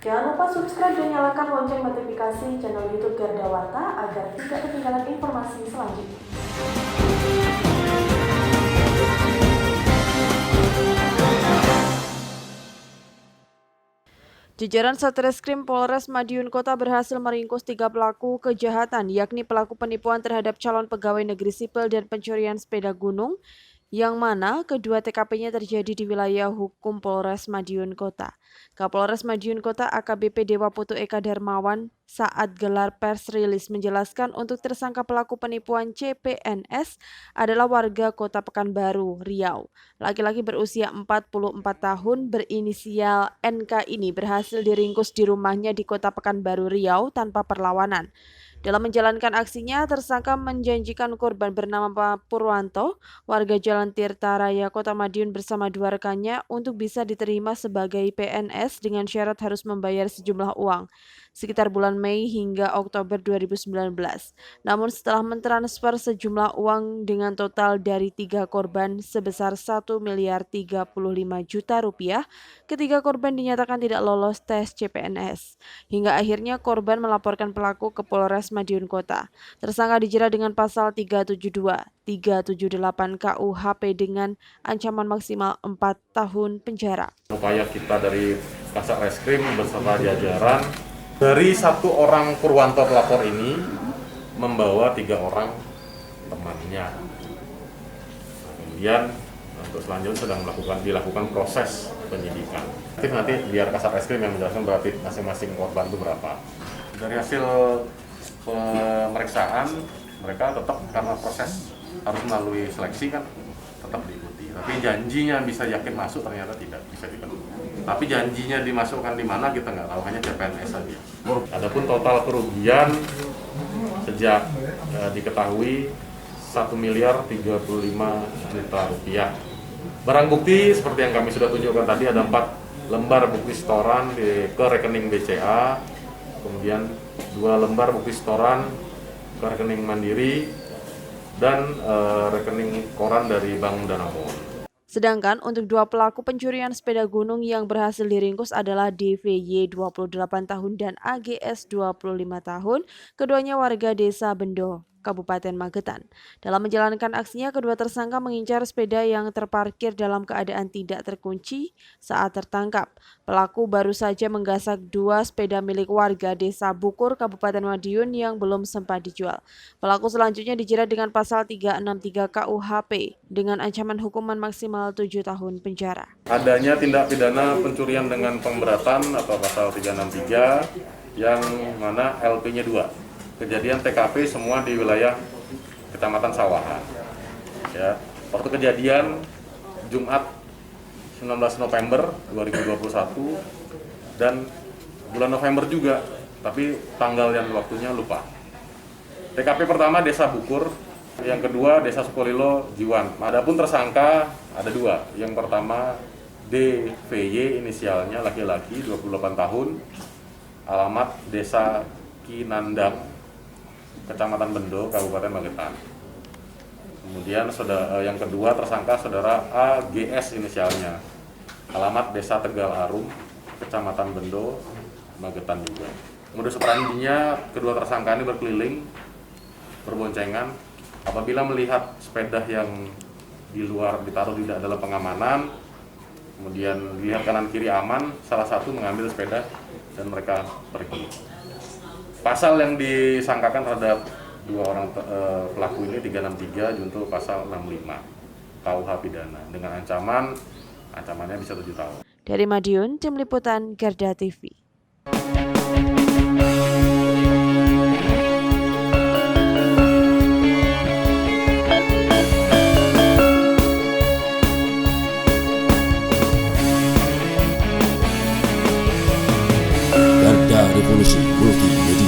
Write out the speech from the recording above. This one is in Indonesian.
Jangan lupa subscribe dan nyalakan lonceng notifikasi channel YouTube Garda Warta agar tidak ketinggalan informasi selanjutnya. Jajaran Satreskrim Polres Madiun Kota berhasil meringkus 3 pelaku kejahatan, yakni pelaku penipuan terhadap calon pegawai negeri sipil dan pencurian sepeda gunung, yang mana kedua TKP-nya terjadi di wilayah hukum Polres Madiun Kota. Kapolres Madiun Kota AKBP Dewa Putu Eka Darmawan saat gelar pers rilis menjelaskan untuk tersangka pelaku penipuan CPNS adalah warga Kota Pekanbaru, Riau. Laki-laki berusia 44 tahun berinisial NK ini berhasil diringkus di rumahnya di Kota Pekanbaru, Riau tanpa perlawanan. Dalam menjalankan aksinya, tersangka menjanjikan korban bernama Pak Purwanto, warga Jalan Tirta Raya Kota Madiun bersama dua rekannya untuk bisa diterima sebagai PNS dengan syarat harus membayar sejumlah uang, sekitar bulan Mei hingga Oktober 2019. Namun setelah mentransfer sejumlah uang dengan total dari 3 korban sebesar 1 miliar 35 juta rupiah, ketiga korban dinyatakan tidak lolos tes CPNS. Hingga akhirnya korban melaporkan pelaku ke Polres Madiun Kota. Tersangka dijerat dengan pasal 372, 378 KUHP dengan ancaman maksimal 4 tahun penjara. Upaya kita dari Kasat Reskrim beserta jajaran dari 1 orang Purwanto pelapor ini membawa 3 orang temannya. Kemudian untuk selanjutnya sedang dilakukan proses penyidikan. Nanti biar Kasat Reskrim yang menjelaskan berarti masing-masing korban itu berapa. Dari hasil pemeriksaan mereka tetap karena proses harus melalui seleksi kan tetap diikuti. Tapi janjinya bisa yakin masuk ternyata tidak bisa dipenuhi. Tapi janjinya dimasukkan di mana kita nggak tahu, hanya CPNS saja. Adapun total kerugian sejak diketahui 1 miliar 35 juta rupiah. Barang bukti seperti yang kami sudah tunjukkan tadi ada 4 lembar bukti setoran ke rekening BCA, kemudian 2 lembar bukti setoran ke rekening Mandiri dan rekening koran dari Bank Danamon. Sedangkan untuk 2 pelaku pencurian sepeda gunung yang berhasil diringkus adalah DVY 28 tahun dan AGS 25 tahun, keduanya warga desa Bendo, Kabupaten Magetan. Dalam menjalankan aksinya, kedua tersangka mengincar sepeda yang terparkir dalam keadaan tidak terkunci saat tertangkap. Pelaku baru saja menggasak 2 sepeda milik warga desa Bukur, Kabupaten Madiun yang belum sempat dijual. Pelaku selanjutnya dijerat dengan pasal 363 KUHP dengan ancaman hukuman maksimal 7 tahun penjara. Adanya tindak pidana pencurian dengan pemberatan atau pasal 363 yang mana LP-nya 2. Kejadian TKP semua di wilayah Kecamatan Sawahan. Ya, waktu kejadian Jumat 19 November 2021 dan bulan November juga, tapi tanggal dan waktunya lupa. TKP pertama Desa Bukur, yang kedua Desa Sukolilo Jiwan. Adapun tersangka ada 2. Yang pertama DVY inisialnya laki-laki 28 tahun, alamat Desa Kinandang, Kecamatan Bendo, Kabupaten Magetan. Kemudian yang kedua tersangka saudara AGS inisialnya, alamat Desa Tegal Arum, Kecamatan Bendo, Magetan juga. Modus operandinya kedua tersangka ini berkeliling, berboncengan. Apabila melihat sepeda yang di luar ditaruh tidak dalam pengamanan, kemudian dilihat kanan kiri aman, salah satu mengambil sepeda dan mereka pergi. Pasal yang disangkakan terhadap 2 orang pelaku ini 363 junto pasal 65 KUH pidana dengan ancamannya bisa 7 tahun. Dari Madiun, Tim Liputan Garda TV. Garda Revolusi Multimedia.